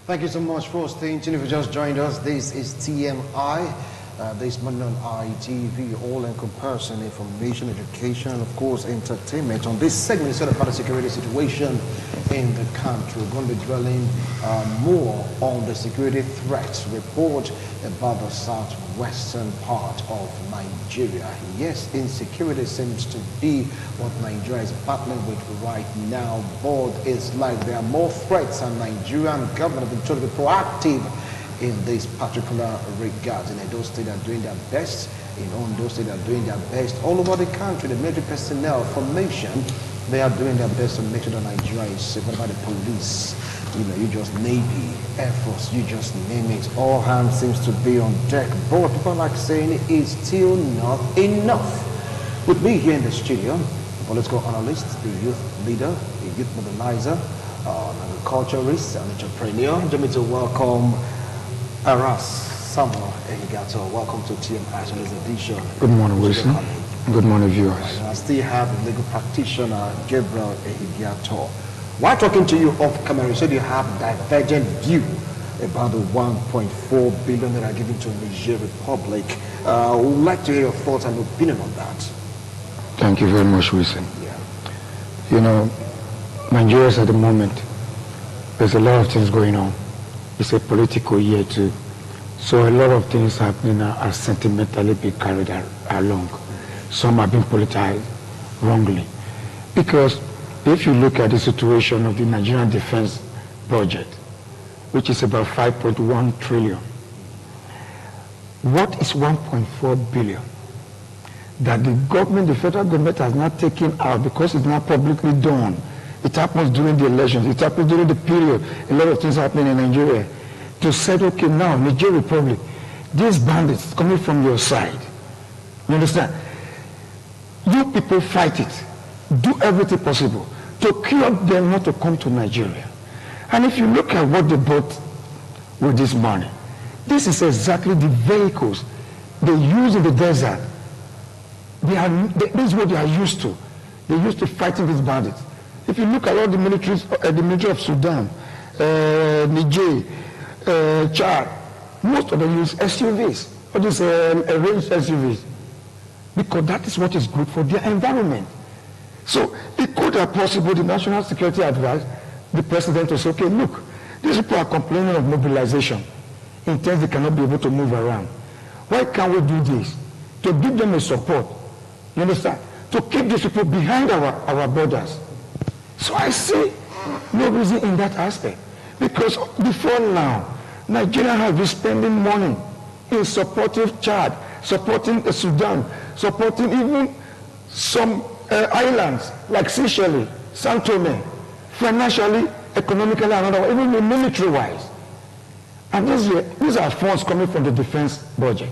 Thank you so much for staying tuned. If you just joined us, this is TMI. This morning on ITV, all-encompassing information, education, and of course entertainment. On this segment, it's all about the security situation in the country. We're going to be dwelling more on the security threats report about the southwestern part of Nigeria. Yes, insecurity seems to be what Nigeria is battling with right now, but it's like there are more threats, and Nigerian government have been told to be proactive in this particular regard. In Edo State, they are doing their best. In Ondo State, they are doing their best. All over the country, the military personnel formation, they are doing their best to make sure that Nigeria is safe. What about the police? You just Navy, Air Force, you just name it. All hands seems to be on deck. But people like saying it's still not enough. With me here in the studio, political analyst, the youth leader, the youth mobilizer, an agriculturist, an entrepreneur. Join me to welcome Aras Samuel Ehigato. Welcome to TMI today's edition. Good morning, Wilson. Good morning, viewers. I still have the legal practitioner, Gabriel Ehigato. While talking to you off camera, you said you have divergent view about the 1.4 billion that are given to Niger Republic. I would like to hear your thoughts and opinion on that. Thank you very much, Wilson. Yeah. You know, Nigeria at the moment, there's a lot of things going on. It's a political year too. So a lot of things happening are sentimentally being carried along. Some are being politicized wrongly. Because if you look at the situation of the Nigerian defense budget, which is about 5.1 trillion, what is 1.4 billion that the government, the federal government has not taken out because it's not publicly done? It happens during the elections. It happens during the period. A lot of things happening in Nigeria. To say, okay, now, Niger Republic, these bandits coming from your side, you understand? You people fight it. Do everything possible to curb them not to come to Nigeria. And if you look at what they bought with this money, this is exactly the vehicles they use in the desert. This is what they are used to. They're used to fighting these bandits. If you look at all the military of Sudan, Niger, Chad, most of them use SUVs, or these arranged SUVs, because that is what is good for their environment. So it could have possible the National Security Advice, the president to say, okay, look, these people are complaining of mobilization, in terms they cannot be able to move around. Why can't we do this? To give them a support, you understand? To keep these people behind our borders. So I see no reason in that aspect. Because before now, Nigeria has been spending money in supporting Chad, supporting Sudan, supporting even some islands like Seychelles, Sao Tome, financially, economically, and otherwise, even military-wise. And these are funds coming from the defense budget.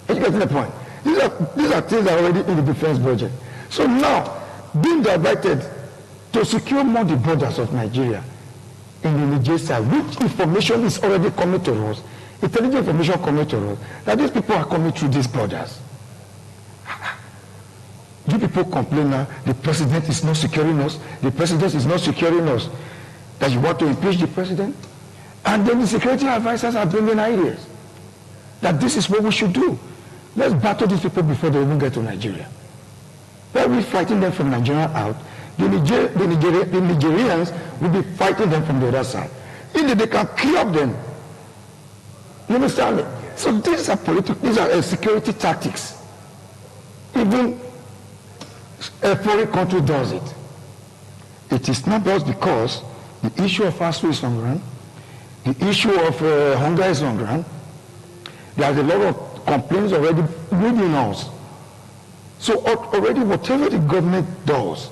Are you getting the point? These are things that are already in the defense budget. So now, being diverted to secure more the borders of Nigeria in the Niger side, which information is already coming to us, intelligent information coming to us, that these people are coming through these borders. You people complain now, the president is not securing us, the president is not securing us, that you want to impeach the president? And then the security advisors are bringing ideas that this is what we should do. Let's battle these people before they even get to Nigeria. Why are we fighting them from Nigeria out? The Nigerians will be fighting them from the other side. If they can clear them, you understand me? So these are security tactics. Even a foreign country does it. It is not just because the issue of ASU is on ground, the issue of hunger is on ground. There's a lot of complaints already within us. So already whatever the government does,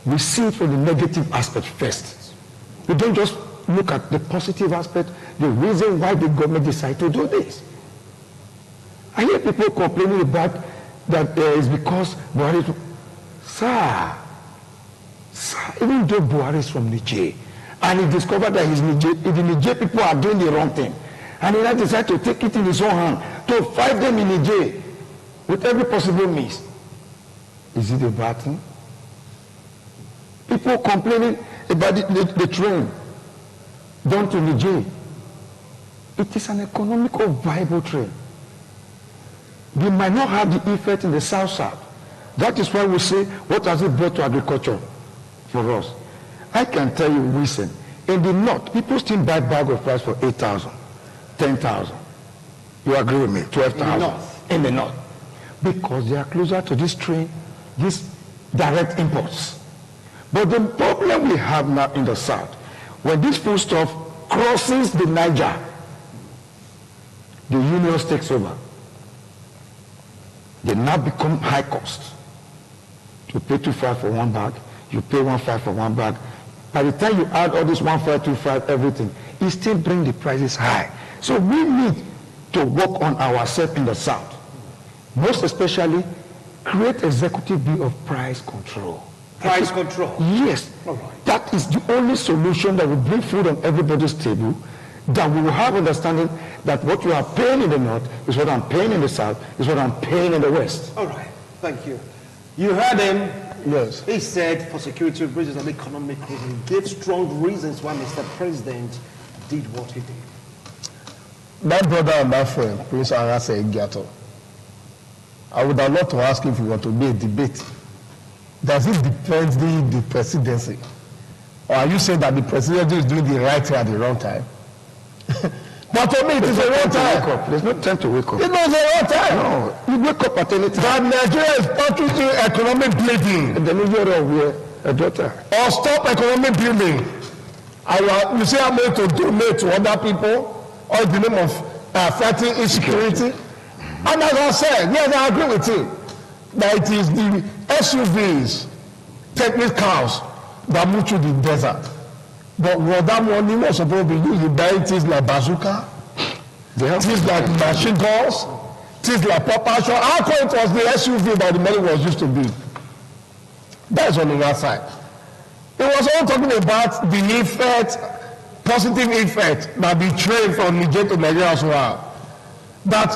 we see it from the negative aspect first. We don't just look at the positive aspect, the reason why the government decided to do this. I hear people complaining about that it's because Buhari. Sir, even though Buhari is from Niger, and he discovered that the Niger people are doing the wrong thing, and he now decided to take it in his own hand to fight them in Niger with every possible means. Is it a bad thing? People complaining about the train. done to Niger. It is an economical viable trade. We might not have the effect in the south-south. That is why we say, what has it brought to agriculture for us? I can tell you, listen, in the north, people still buy bag of rice for 8,000, 10,000. You agree with me? 12,000. In the north. Because they are closer to this train, these direct imports. But the problem we have now in the south, when this foodstuff crosses the Niger, the unions takes over. They now become high cost. You pay 2.5 for one bag, you pay 1.5 for one bag. By the time you add all this 1.5, 2.5, everything, it still brings the prices high. So we need to work on ourselves in the south. Most especially, create executive bill of price control. Price control? Yes. All right. That is the only solution that will bring food on everybody's table, that we will have understanding that what you are paying in the north is what I'm paying in the south, is what I'm paying in the west. All right. Thank you. You heard him. Yes. He said for security reasons and economic reasons. He gave strong reasons why Mr. President did what he did. My brother and my friend, Prince Arase Egiato, I would have loved to ask if we were to be a debate. Does it depend on the presidency? Or are you saying that the presidency is doing the right thing at the wrong time? But for me, it is a wrong time. There's no time to wake up. It is a wrong time. No, you wake up at any time. That Nigeria is contributing economic bleeding. And the Nigeria of a daughter. Or stop economic building. You say I'm going to donate to other people, or in the name of fighting insecurity. And as I said, yes, I agree with you, that it is the SUVs, technicals, that move through the desert. But what that money was supposed to be used to buy things like bazooka, things like machine guns, things like propulsion. How come it was the SUV that the money was used to be? That is on the one side. It was all talking about the effect, positive effect that the trade from Niger to Nigeria as well. That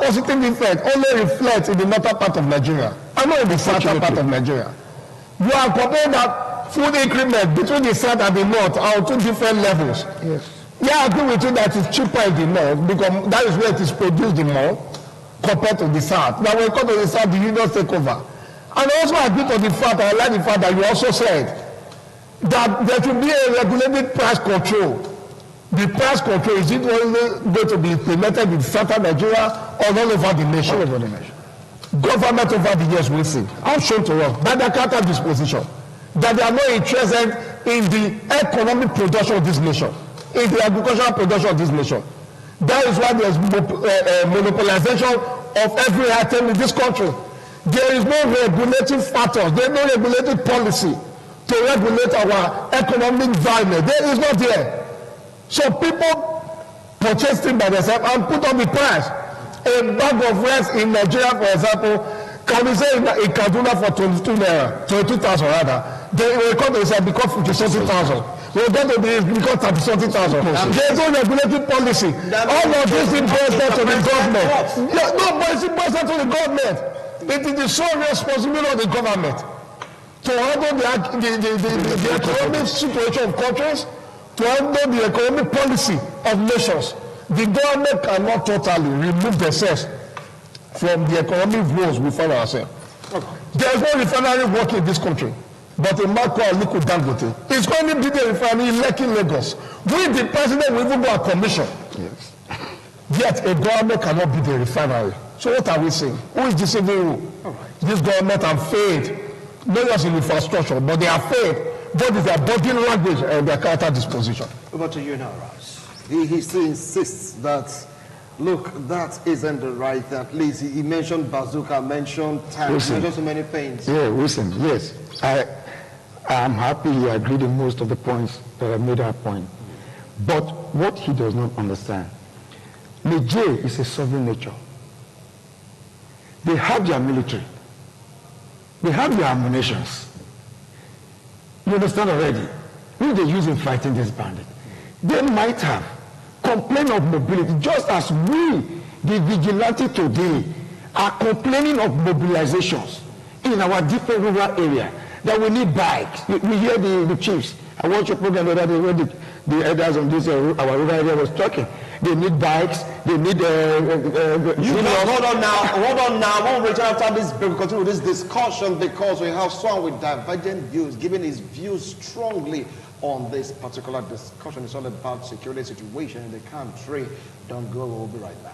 positive effect only reflects in the northern part of Nigeria, and not in the southern part of Nigeria. You are comparing that food increment between the south and the north are on two different levels. Yes. Yeah, I agree with you that it's cheaper in the north because that is where it is produced the more compared to the south. Now when it comes to the south, the unions take over. And also I agree to the fact, I like the fact that you also said that there should be a regulated price control. The price control, is it only going to be implemented in southern Nigeria or all over the nation? All over the nation. Government over the years will see. I'm shown to us by the counter disposition that they are not interested in the economic production of this nation, in the agricultural production of this nation. That is why there is monopolization of every item in this country. There is no regulating factors, there is no regulating policy to regulate our economic value. There is not there. So people purchase things by themselves and put on the price. A bag of rice in Nigeria, for example, can we say in Kaduna for 22,000 rather. They will come to say because 50,000. We're going to be because 30,000. There is no regulating policy. All of this is boils to the government. Yeah, no, but it's boils to the government. It is the sole responsibility of the government to handle the economic situation of countries, to handle the economic policy of nations. The government cannot totally remove themselves from the economic woes we find ourselves. Okay. There is no refinery working in this country, but a man called Liquid Dangote is going to be the refinery in Lekki, Lagos. We, the president, will even go on commission. Yes. Yet a government cannot be the refinery. So what are we saying? Who is deceiving who? Right. This government have failed, not just in infrastructure, but they have failed both in their body language and their character disposition. Over to you now, Raz. He still insists that, look, that isn't the right thing. At least he mentioned bazooka, mentioned tanks, mentioned so many things. Yeah, listen, yes. I am happy he agreed with most of the points that I made that point. But what he does not understand, Niger is a sovereign nature. They have their military. They have their ammunitions. You understand already? Who they use in fighting this bandit? They might have complained of mobility, just as we, the vigilante today, are complaining of mobilizations in our different rural area, that we need bikes. We hear the chiefs. I watched your program the other day where the elders on this our rural area was talking. They need bikes. They need. Hold on now. We'll return after this break. We continue with this discussion because we have someone with divergent views, giving his views strongly on this particular discussion. It's all about security situation in the country. Don't go. We'll be right back.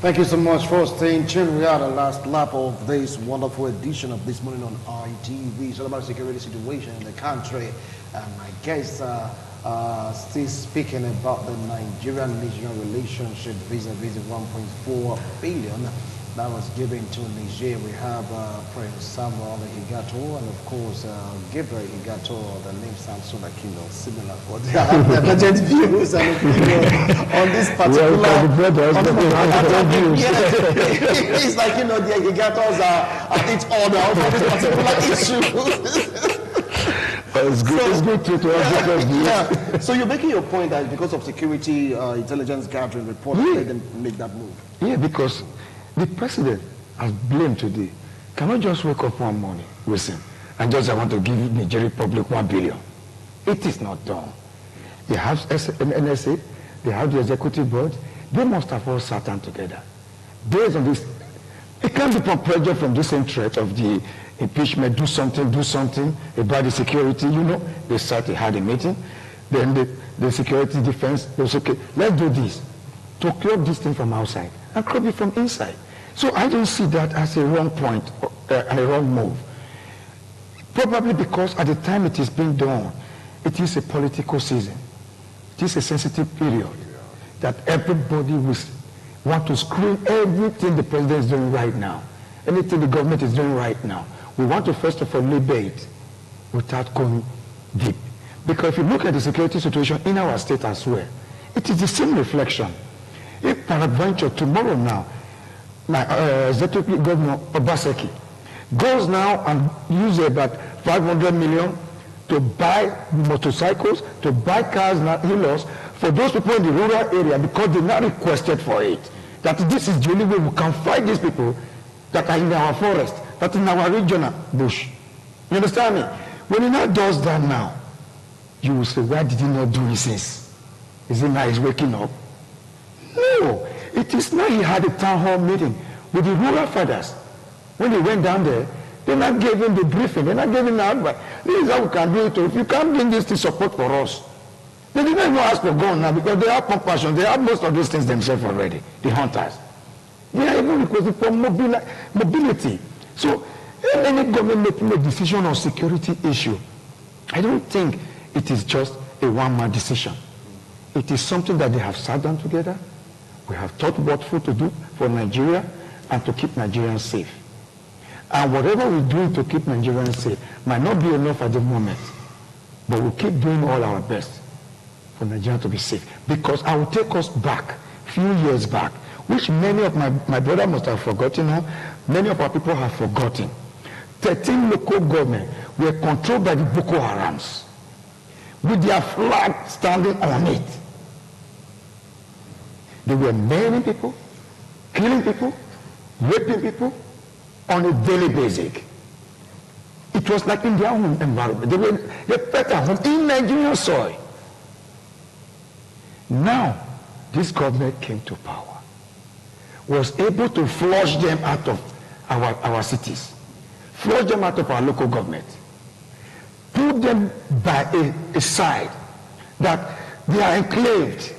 Thank you so much for staying tuned. We are the last lap of this wonderful edition of This Morning on ITV. It's all about security situation in the country. My guests still speaking about the Nigerian-Nigerian relationship vis-a-vis 1.4 billion that was given to Niger. We have Prince Samuel Higato and of course Gabriel Higato. The name sounds so like, similar, but they have divergent views and opinions on this particular. It's like, the Higatos are at each other for this particular issue. It's good to have different views. Yeah. So you're making your point that because of security intelligence gathering report, made them make that move. Yeah, because the president has blamed today. Cannot just wake up one morning, listen, and just I want to give Nigeria public 1 billion. It is not done. They have NSA, they have the executive board. They must have all sat down together. Based on this, it can't be from pressure from the same threat of the impeachment, do something about the security. They sat, they had a meeting. Then the security defense, they was okay, let's do this. To clear this thing from outside and crop it from inside. So I don't see that as a wrong point, a wrong move. Probably because at the time it is being done, it is a political season. It is a sensitive period that everybody will want to screen everything the president is doing right now, anything the government is doing right now. We want to first of all label it without going deep. Because if you look at the security situation in our state as well, it is the same reflection. If peradventure tomorrow now, my executive governor Obaseki goes now and uses about 500 million to buy motorcycles, to buy cars now he lost for those people in the rural area because they now requested for it. That this is the only way we can fight these people that are in our forest, that are in our regional bush. You understand me? When he now does that now, you will say, why did he not do it since? Is it now he's waking up? No, it is now he had a town hall meeting with the rural fathers. When they went down there, they not gave him the briefing, they not gave him the advice. This is how we can do it. If you can't bring this to support for us. They didn't even ask for gun now because they have compassion. They have most of these things themselves already, the hunters. They are even requesting for mobility. So any government making a decision on security issue, I don't think it is just a one-man decision. It is something that they have sat down together. We have thought what to do for Nigeria and to keep Nigerians safe. And whatever we do to keep Nigerians safe might not be enough at the moment, but we'll keep doing all our best for Nigeria to be safe. Because I will take us back, few years back, which many of my brother must have forgotten now, many of our people have forgotten. 13 local governments were controlled by the Boko Harams, with their flag standing on it. They were murdering people, killing people, raping people on a daily basis. It was like in their own environment. They felt at home in Nigerian soil. Now, this government came to power, was able to flush them out of our cities. flush them out of our local government, put them by a side that they are enclaved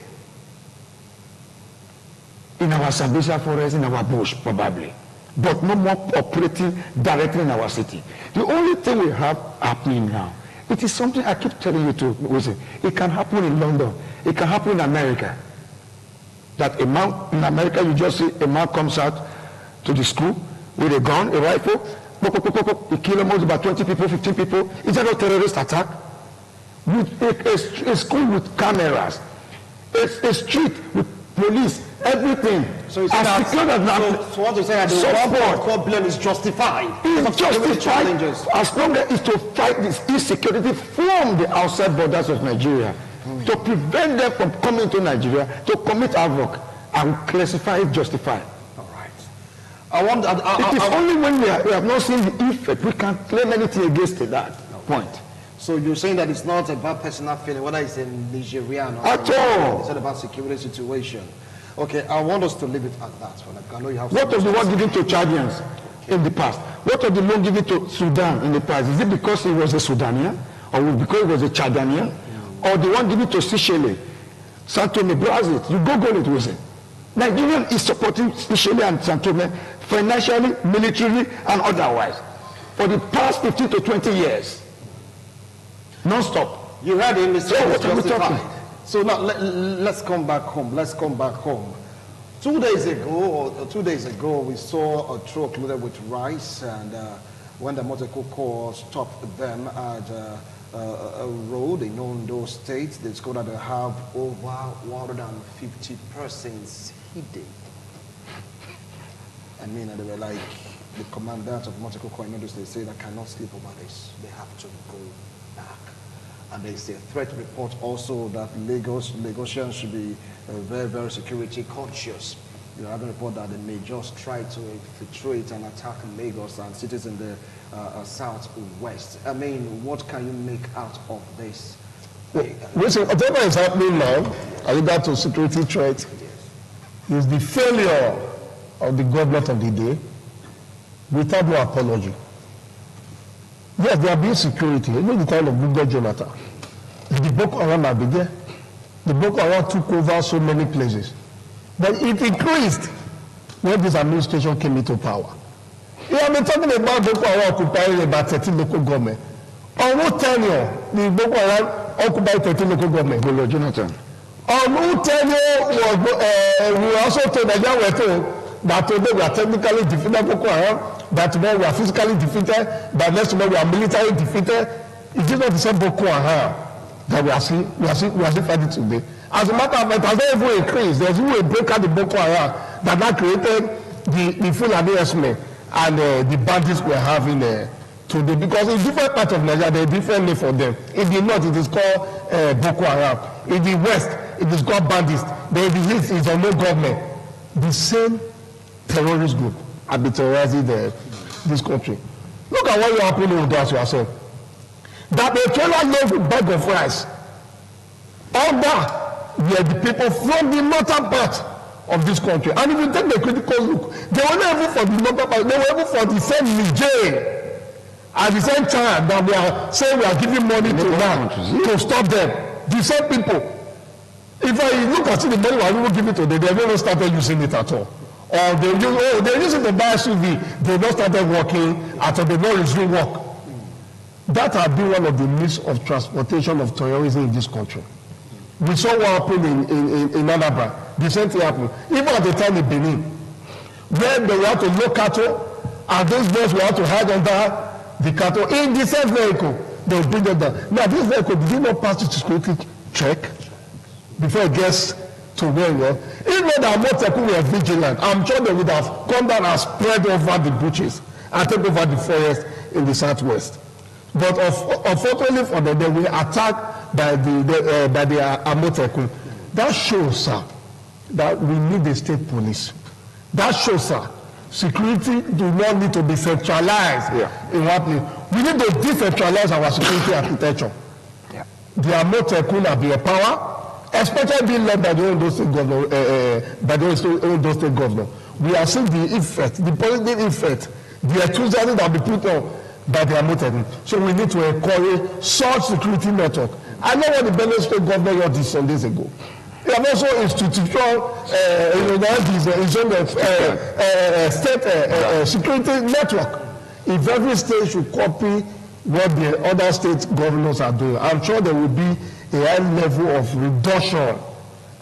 in our Sambisa forest, in our bush, probably, but no more operating directly in our city. The only thing we have happening now, it is something I keep telling you to listen. It can happen in London. It can happen in America. That a man in America, you just see a man comes out to the school with a gun, a rifle, he kills almost about 20 people, 15 people. Is that a terrorist attack? With a school with cameras, a street with police, everything. So it's not, so what you say that the 1.4 billion is justified? It's justified as long as it's to fight this insecurity from the outside borders of Nigeria, to prevent them from coming to Nigeria to commit havoc, and classify it justified. All right. It is only when we have not seen the effect we can claim anything against that point. So you're saying that it's not about personal feeling, whether it's a Nigerian or at all. It's not about security situation. Okay, I want us to leave it at that. I know you have. What was the one given to Chadians in the past? What was the loan given to Sudan in the past? Is it because he was a Sudanian, or because he was a Chadanian, or the one given to Seychelles, Santo Tome, Brazil? You Google it, was it? Nigeria is supporting Seychelles and Santo Tome financially, militarily, and otherwise for the past 15 to 20 years, non-stop. You heard him. So what are we talking? So now let's come back home. Let's come back home. 2 days ago, we saw a truck loaded with rice, and when the Amotekun Corps stopped them at a road in Ondo State, they discovered that they have over 150 persons hidden. I mean, they were like, the commandant of Amotekun Corps in Ondo State said, I cannot sleep over this. They have to go back. And there is a threat report also that Lagosians should be very, very security conscious. You have a report that they may just try to infiltrate and attack Lagos and cities in the southwest. I mean, what can you make out of this? Listen, whatever is happening now, I regard to security threat, is the failure of the government of the day without no apology. Yes, there have been security. Even the time of Google Jonathan, the Boko Haram have been there. The Boko Haram took over so many places. But it increased when this administration came into power. We have been talking about Boko Haram occupying about 13 local governments. On what tenure the Boko Haram occupied 13 local governments? Google Jonathan. On what tenure we also told that they were told that today we are technically defeated Boko Haram, that tomorrow we are physically defeated, that next tomorrow we are militarily defeated. It is not the same Boko Haram that we are fighting today. As a matter of fact, it has not even increased. There's even a break out the Boko Haram that now created the full advancement and the bandits we are having today. Because in different parts of Nigeria, there is different name for them. In the north, it is called Boko Haram. In the west, it is called bandits. Then in the east, it is a no government. The same terrorist group have been terrorizing this country. Look at what you are putting with us yourself. That the trailer load with bag of rice. Under were the people from the northern part of this country. And if you take the critical look, they were not even for the northern part, they were even for the same Niger. At the same time that we are saying we are giving money to them to stop them. The same people. If I look at the money we are even giving to them, they have never started using it at all. Or they use it to buy SUV, they not started working at all, they not resume work. That has been one of the means of transportation of terrorism in this country. We saw what happened in Anambra. The same thing happened. Even at the time in Benin, when they were to load cattle, and those boys were to hide under the cattle in the same vehicle, they would bring them down. Now, this vehicle did not pass the security check before it gets to where we are. Even though the Amotekun were vigilant, I'm sure they would have come down and spread over the bushes and take over the forest in the southwest. But unfortunately for them, they were attacked by the Amotekun. That shows, sir, that we need a state police. That shows, sir, security do not need to be centralized in one place. We need to decentralize our security architecture. Yeah. The Amotekun have the power, especially being led by the Ondo State governor. We are seeing the effect, the positive effect the enthusiasm that will be put on by the Amotekun. So we need to encourage such security network. I know what the Benue State government did some days ago. They have also institutional, state security network. If every state should copy what the other state governors are doing, I'm sure there will be a high level of reduction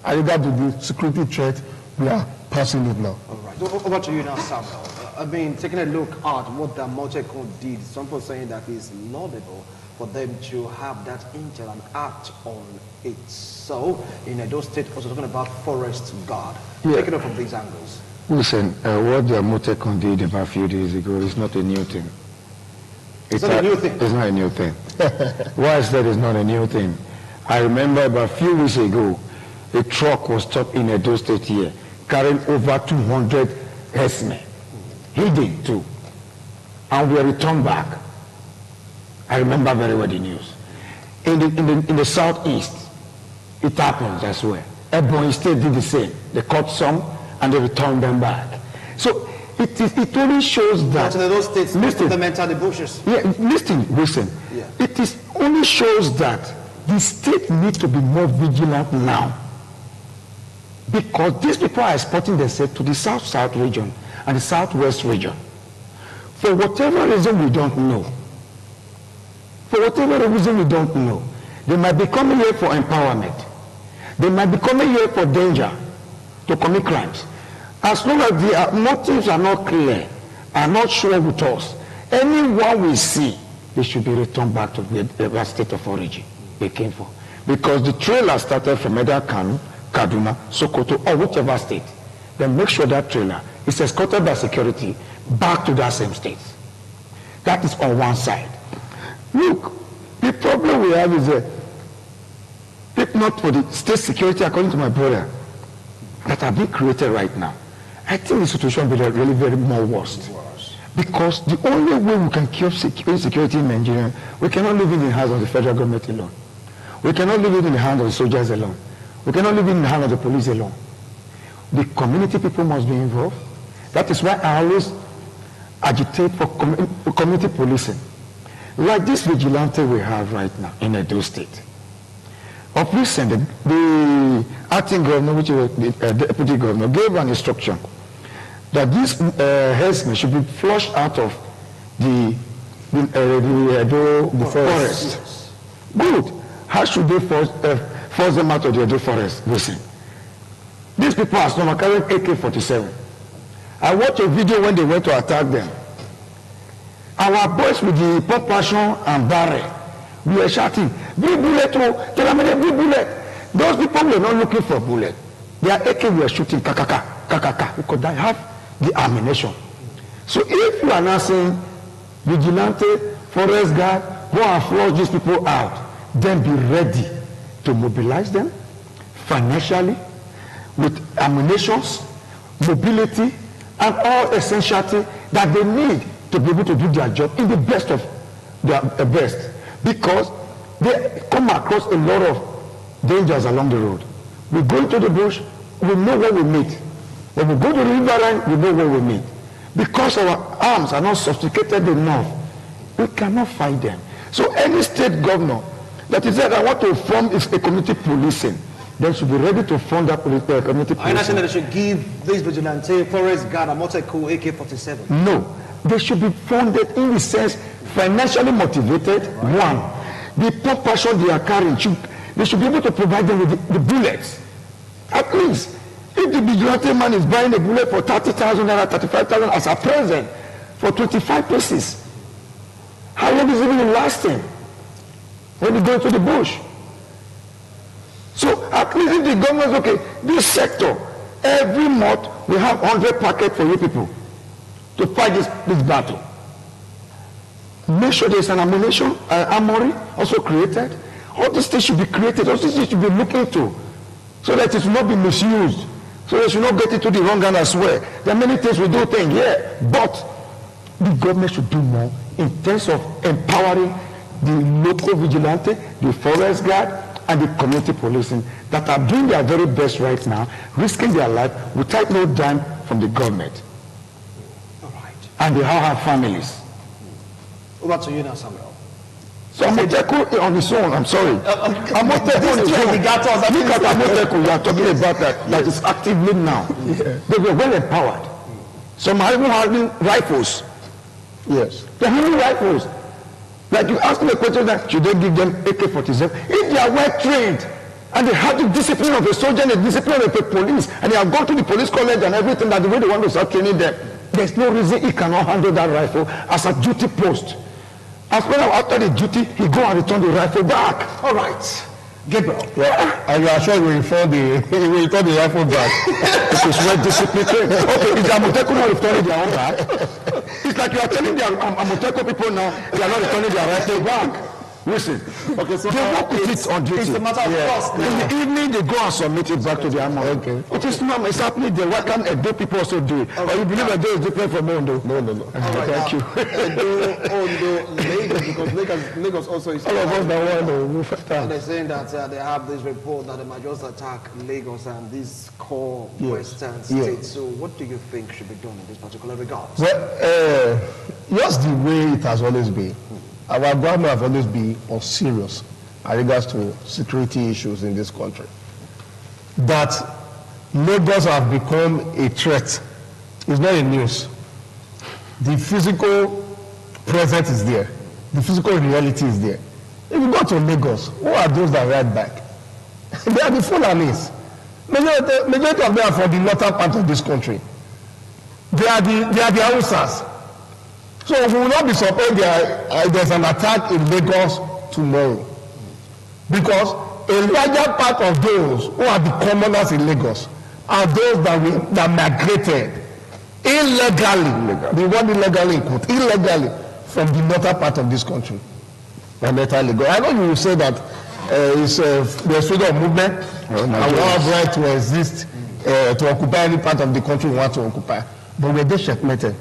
in regard to the security threat we are passing it now. All right. Over to you now, Samuel. I mean, taking a look at what the Amotekun did, some people saying that it's laudable for them to have that intel and act on it. So, in Edo State, also talking about forest guard. Yeah. Taking it from these angles. Listen, what the Amotekun did about a few days ago is not a new thing. It's not a new thing? It's not a new thing. Why I said it's not a new thing? I remember about a few weeks ago, a truck was stopped in Edo State here, carrying over 200 herdsmen. Hidden too. And we returned back. I remember very well the news. In the southeast, it happens as well. Ebonyi State did the same. They caught some and they returned them back. So it only shows that. But in those states, listen, they enter the bushes. Yeah, listen. Yeah. It is only shows that the state needs to be more vigilant now. Because these people are exporting themselves to the south-south region and the southwest region. For whatever reason we don't know. They might be coming here for empowerment. They might be coming here for danger, to commit crimes. As long as their motives are not clear, are not sure with us, anyone we see, they should be returned back to the state of origin they came from. Because the trailer started from either Kano, Kaduna, Sokoto, or whichever state. Then make sure that trailer is escorted by security back to that same state. That is on one side. Look, the problem we have is if not for the state security, according to my brother, that are being created right now, I think the situation will be really very more worse. Because the only way we can keep security in Nigeria, we cannot live in the hands of the federal government alone. We cannot live it in the hands of the soldiers alone. We cannot live in the hands of the police alone. The community people must be involved. That is why I always agitate for community policing. Like this vigilante we have right now in Edo State. Of recent, the acting governor, which is the deputy governor, gave an instruction that this herdsmen should be flushed out of the forest. Yes. Good. How should they force them out of the Edo forest? Listen. These people are still carrying AK-47. I watched a video when they went to attack them. Our boys with the pump passion and barrel, we were shouting, big bullet, big bullet. Those people were not looking for bullet. Their AK were shooting, kakaka, because they have the ammunition. So if you are now saying, vigilante, forest guard, go and flush these people out, then be ready to mobilize them financially, with ammunitions, mobility, and all essentiality that they need to be able to do their job in the best of their best, because they come across a lot of dangers along the road. We go into the bush, we know where we meet. When we go to the riverine, we know where we meet. Because our arms are not sophisticated enough, we cannot fight them. So any state governor that is said, I want to form a community policing, they should be ready to fund that community policing. I understand that they should give this vigilante, forest guard, Amotekun, AK-47. No. They should be funded in the sense financially motivated. Right. One, the pump passion they are carrying, they should be able to provide them with the bullets. At least, if the vigilante man is buying a bullet for 30,000 naira, 35,000 as a present for 25 pieces, how long is it even lasting when you go into the bush? So at least if the government is okay, this sector, every month we have 100 packets for you people to fight this battle. Make sure there's an ammunition, armory also created. All these things should be created. All these things should be looked into, so that it will not be misused, so that you not get into the wrong hand as well. There are many things we do think, yeah, but the government should do more in terms of empowering the local vigilante, the forest guard, and the community policing that are doing their very best right now, risking their life without no dime from the government. and they all have families. Over to you now, Samuel. So Amotekun on his own, I'm sorry. Amotekun on his own. Look at Amotekun, you are talking about that is actively now. Yeah. They were well empowered. Some are even having rifles. Yes. They're having rifles. Like you ask me a question that should they give them AK-47? If they are well trained and they have the discipline of a soldier and the discipline of a police, and they have gone to the police college and everything, that the way they want to start training them, there's no reason he cannot handle that rifle as a duty post. As well as after the duty, he go and return the rifle back. All right. Gabriel. Yeah. And you are sure he will return the rifle back? It is well disciplined. Okay, is the Amotekun not returning their own back? It's like you are telling the Amotekun people now, they are not returning their rifle back. Listen, okay, so they work with it on duty. It's a matter of cost. In the evening, they go and submit it back to the army. Okay. It is normal. It's happening there. Why can't Edo people also do it? Or you believe Edo is different from Ondo? No. Right, thank you. Ondo, Lagos, because Lagos also is. All of us that want to and they're saying that they have this report that they might just attack Lagos and these core western states. So what do you think should be done in this particular regard? Well, just the way it has always been. Our government have always been serious in regards to security issues in this country. That Lagos have become a threat is not a news. The physical presence is there. The physical reality is there. If you go to Lagos, who are those that ride bike? They are the Fulanis. Majority of them are from the northern part of this country. They are the Hausas. So we will not be surprised there's an attack in Lagos tomorrow. Because a larger part of those who are the commoners in Lagos are those that migrated illegally, the word illegally quote, illegally from the northern part of this country. I know you will say that there's freedom of movement and we have right to exist, to occupy any part of the country we want to occupy. But we're checkmated.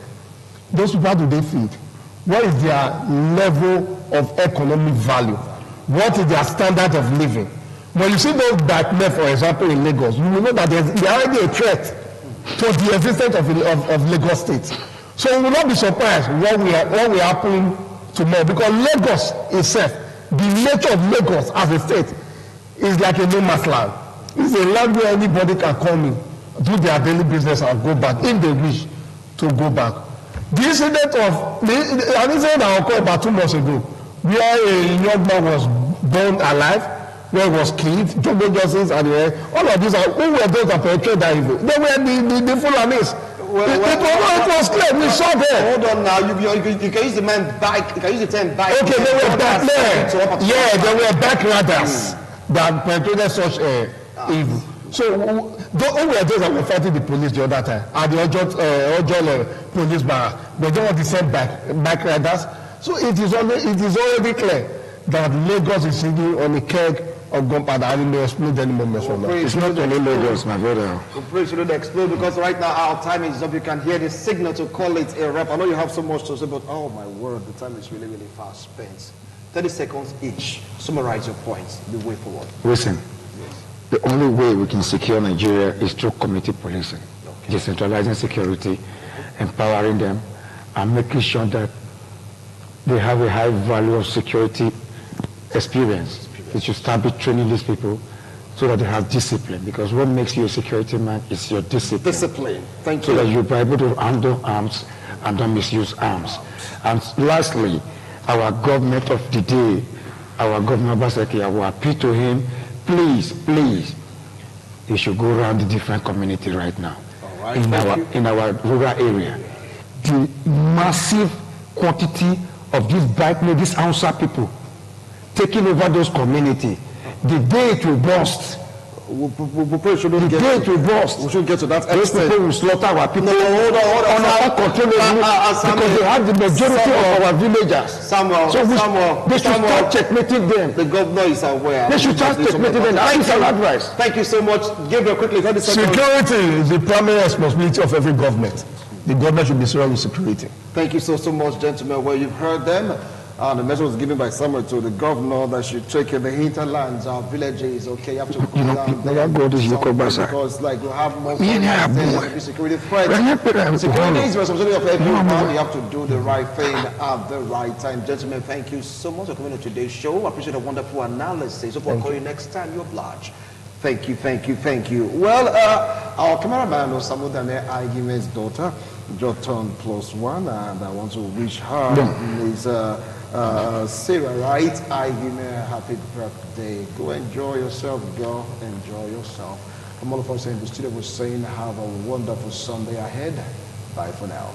Those people, how do they feed? What is their level of economic value? What is their standard of living? When you see those black men, for example, in Lagos, you will know that they are already a threat to the existence of Lagos State. So we will not be surprised what will happen tomorrow, because Lagos itself, the nature of Lagos as a state, is like a no man's land. It's a land where anybody can come in, do their daily business and go back if they wish to go back. The incident that occurred about 2 months ago, where a young man was burned alive, where he was killed, Joe Justice and all of these who were those that perpetrated that evil? They were the Fulanis. It was clear, we saw them. Hold on now, you can use the man bike, you can use the term bike. Okay, they were back there. Yeah, they were back riders that perpetrated such evil. So who were those that were fighting the police the other time? At the Ojol police bar, they don't want to send back riders. So it is already clear that Lagos is sitting on a keg of gunpowder and it may explode any moment from now. It's not only Lagos, my brother. We pray it shouldn't explode, because right now our time is up. You can hear the signal to call it a wrap. I know you have so much to say, but oh my word, the time is really, really fast spent. 30 seconds each. Summarize your points. The way forward. Listen. The only way we can secure Nigeria is through community policing, decentralizing security, empowering them, and making sure that they have a high value of security experience. They should start training these people so that they have discipline, because what makes you a security man is your discipline. Discipline. Thank you. So that you'll be able to handle arms and don't misuse arms. And lastly, our government of the day, our Governor Baseki, I will appeal to him, please, you should go around the different community right now. All right, in our rural area. The massive quantity of these these Hausa people taking over those communities, the day it will burst. We shouldn't get to that extent. Those people will slaughter our people. No, hold on. Because they have the majority of our villagers. They should start checkmating them. The governor is aware. They should start checkmating them. That is our advice. Thank you so much. Gabriel, quickly, 30 seconds. Security is the primary responsibility of every government. The government should be serious with security. Thank you so much, gentlemen. Well, you've heard them. the message was given by Samuel to the governor that should take in the hinterlands, our villages. Okay, you have to go down there. Because like we have more security threats. Security is responsibility of everyone. You have to do the right thing at the right time. Gentlemen, thank you so much for coming to today's show. I appreciate a wonderful analysis. Hope I'll call you next time. You're obliged. Thank you, thank you, thank you. Well, our cameraman, Osamu Dane Aigime's daughter, just turned +1, and I want to wish her, Ms. Sarah Wright, Aigime, happy birthday. Go enjoy yourself, girl. Enjoy yourself. From all of us in the studio, we're saying have a wonderful Sunday ahead. Bye for now.